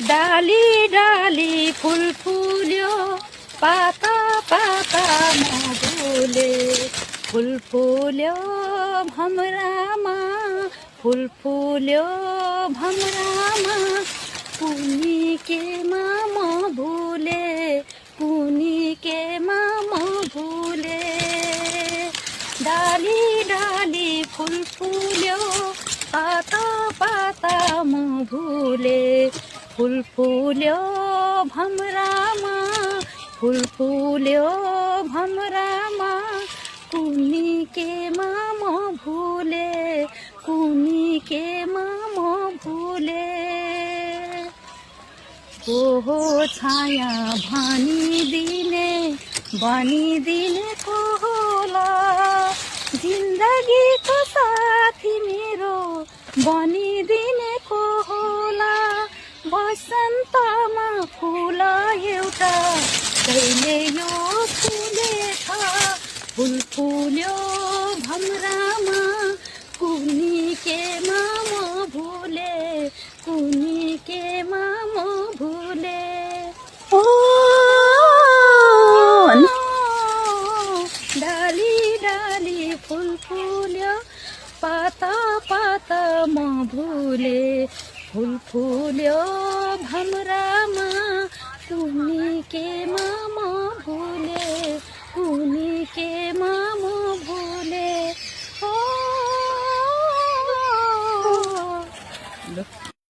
डाली डाली फुल फुल्यो पाता पातामा भुले फुल फुल्यो भमरामा फुल फुल्यो भमरामा कुनी केमा म भुले कुनी केमा म भुले डाली डाली फुल फुल्यो पाता पातामा भुले फुल फुल्यो भमरामा फुल फुल्यो भमरामा कुनी केमा म भुले कुनी केमा म भुले को हो छाया भनिदिने को होला जिन्दगीको साथी मेरो बनिदिने को होला वसन्तमा फुल एउटा कहिले यो फुलेछ फुल फुल्यो भमरामा कुनी केमा म भुले कुनी केमा म भुले ओ डाली डाली फुल फुल्यो पाता पाता म भुले फुल फुल्यो भमरामा